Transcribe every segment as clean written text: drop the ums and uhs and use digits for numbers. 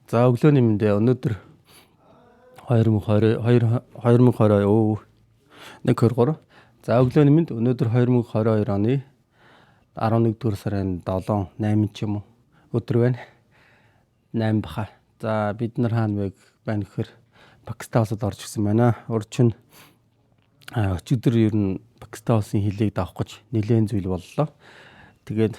За өглөөний мэндэ өнөөдөр 2020 123. За өглөөний мэнд өнөөдөр 2022 оны 11-р сарын 8 ч юм уу өдөр байна. 8 баха. За бид нар хаана байна гэхээр Пакистан улсад орж ирсэн байна. Урчин өчигдөр ер нь Пакистан улсын хөлийг давах гэж нэлээд зүйл боллоо. Тэгээд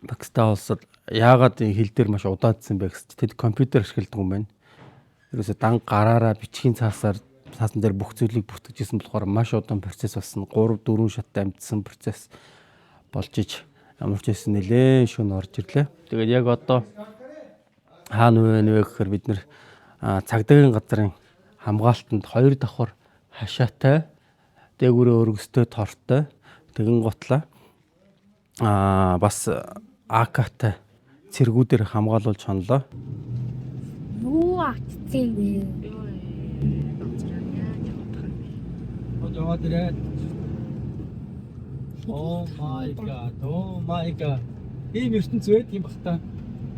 Пакистан улсад яагаад хэл дээр маш удаадсан бэ гэвэл тэд компьютер ашигладаг юм байна. Ерөөсө дан гараараа бичгийн цаасан дээр бүх зүйлийг бүртгэжсэн болохоор маш удаан процесс болсон. 3-4 шаттай амжсан процесс болж иж ямар ч байсан нэлээ шөнө орж ирлээ. Тэгээд яг одоо хаана вэ гэхээр бид нэр цагдаагийн газрын хамгаалтанд 2 давхар хашаатай дээгүүрээ өргөстэй тортой тэгэн готлаа бас АК-тай цэргүүдээр хамгаалуулж хонлоо. Юу атцсан бэ? Oh my god. Oh my god. Ийм ертөнц байдаг юм бах та.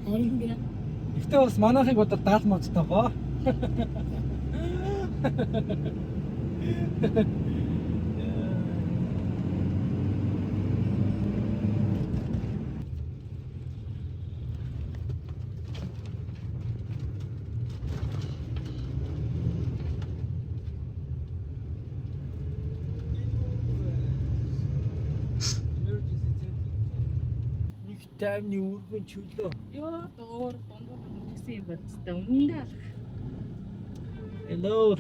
Харин би Ихтэй бас манайхыг одоо даалмацтай гоо. Таймны үргэн чөлөө. ёо доор дундуур гэсэн юм байна. Үнэндээ Hello,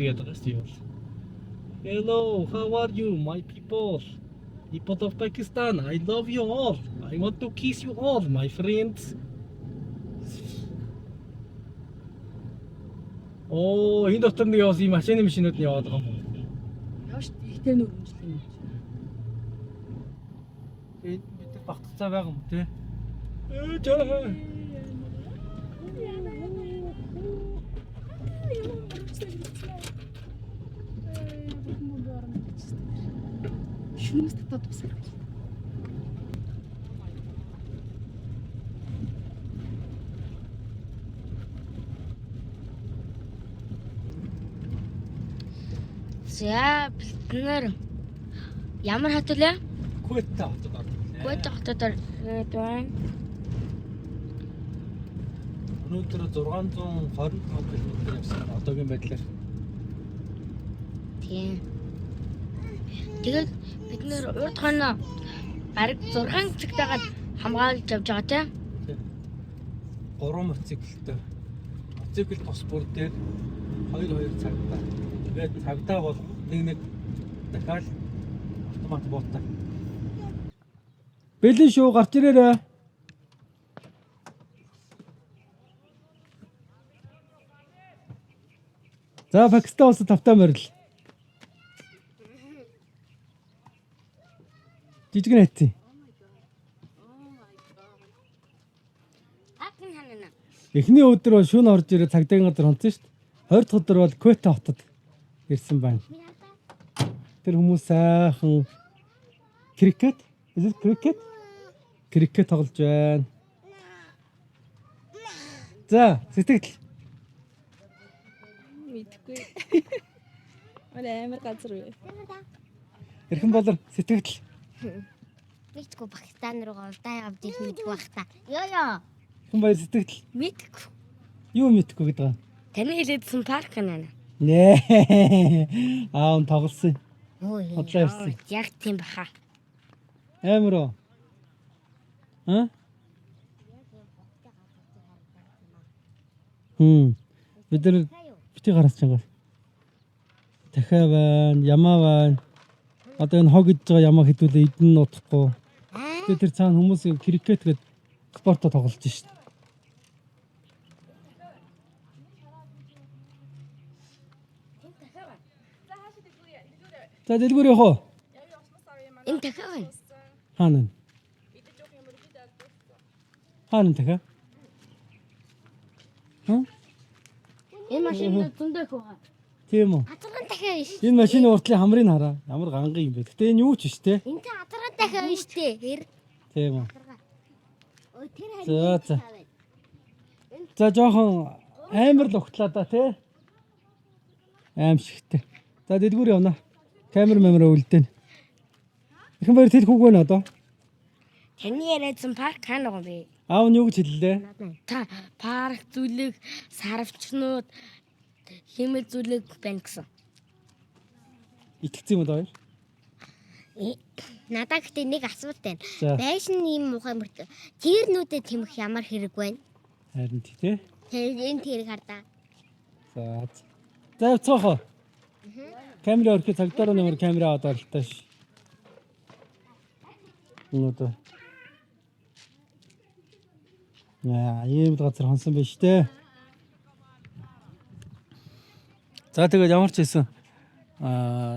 Hello, how are you, my people? People of Pakistan, I love you all. I want to kiss you all, my friends. Оо, энэ дотор нэг бас ийм машины машинууд нь яваад байгаа юм. яаш ихтэй нүрмжлэх юм. Энд бид багтцаа байгаа юм тий. Жаа. Шүнээс татаад тусах. За бид нар ямар хотод вэ? Куйта хотод орлоо. Гойд хотод байна. Өнөөдөр 625 км явсан. Одоогийн байдлаар. Тийм. Тэгээд бид нэр урд хоноо бараг 6 цагтаагаад хамгаалж явж байгаа тийм. 3 мотоциклтэй. Мотоцикл тус бүр дээр 2 цагтаа. Тэгээд цагтаа бол нэг дахиад автомат буутай. Бэлэн шүү гарч ирээрээ. За Пакистан улсад тавтай морил. Жижиг нэт. Хатны ханана. Эхний өдөр бол шөнө орж ирээ цагдаагийн газар хонцсон шүү дээ. 20 дахь өдөр бол Квета хотод ирсэн байна. Тэр хүмүүс сайхан крикет тоглож байна. За, сэтгэл. Мэдхгүй. Амар газар вэ. Эрхэн болор сэтгэл. Мэдгүй Пакистан руу удаа явж их мэдгүй бах та. Ёо. Хүн баяр сэтгэл. Мэдгүй. Юу мэдхгүй гэдэг вэ? Таны хэлээдсэн парк нана. Нээ. Он тоглосон. Ой. Хотлоо ирсэн. Яг тийм баха. Амар уу? Бид нар бити гараас чангаа. Дахиа байна, ямаа байна. Одоо энэ хог идж байгаа ямаа хэдүүлээ эдэн нутахгүй. Тэгээд тэр цаана хүмүүс крикет гээд спортоо тоглож шít. За дэлгүүр явах уу? Энэ дахиад байна. Хаана? Хаана дахиа? Энэ машин зөндөө их байгаа. Тийм үү? Хатарган дахиад биш. Энэ машины уртлын хамрыг хараа. Ямар ганган юм бэ? Гэтэ энэ юу ч биш те. Энэ хатарган дахиад биш те. Хэр. Тийм үү? Ой тэр За за. За жоохон амар л угтлаа да тий. Аимшигтэй. За дэлгүүр явна. Камера үлдээн. Ихэн баяр тэл хүүг байна одоо. Таны яриадсан парк хаана байгаа бэ? Аав нь юу гэж хэллээ? Та парк зүйлэг сарвчнууд хэмээх зүйлэг байна гэсэн. Итгэцэн юм уу хоёр? Надад гэхдээ нэг асуулт байна. За. Байшин ийм мухай мөртөө. Тэрнүүдэд тэмэх ямар хэрэг байна? Харин тий. Энэ тэрэг хардаа. За. За цоохоо. Камера өрхөө цагдаараа нэмэр камера аваад оролтой ш. Өнөөдөр. Ийм газар хонсон байж тээ. За тэгээд ямар ч хэлсэн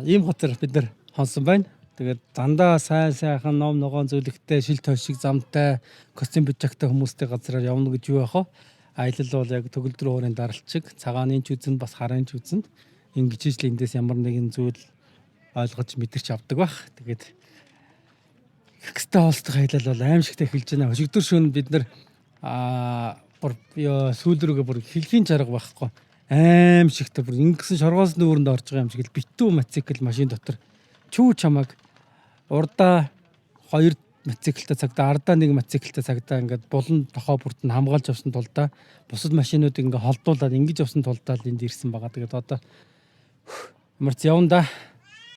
ийм газар бид нар хонсон байна. Тэгээд дандаа сайхан ном ногоон зөвлөгтэй шил тойшиг замтай костюм бичгтэй хүмүүстэй газараар явна гэж юу яах вэ? Аялал бол яг төгөлдөр уурын даралчиг цагааны ч үзэнд бас харын ч үзэнд ингэж ижил эндээс ямар нэгэн зүйл ойлгож мэдэрч авдаг бах. Тэгээд экстра холстох аялал бол аимшигтай эхэлж байна. Өчигдөр шөнө бид нар бүр сүүл рүүгээ бүр хэлхийн чарга байхгүй. Аимшигтай бүр ингэсэн шоргоос нүүрэнд орж байгаа юм шиг л битүү мотоцикл машин дотор чүү чамаг урдаа 2 мотоциклтай цагдаа ардаа 1 мотоциклтай цагдаа ингээд булан тохоо бүрт нь хамгаалж авсан тулдаа бусад машинуудыг ингээд холдуулаад ингэж авсан тулдаа энд ирсэн байгаа. Тэгээд одоо ямар ч явна да.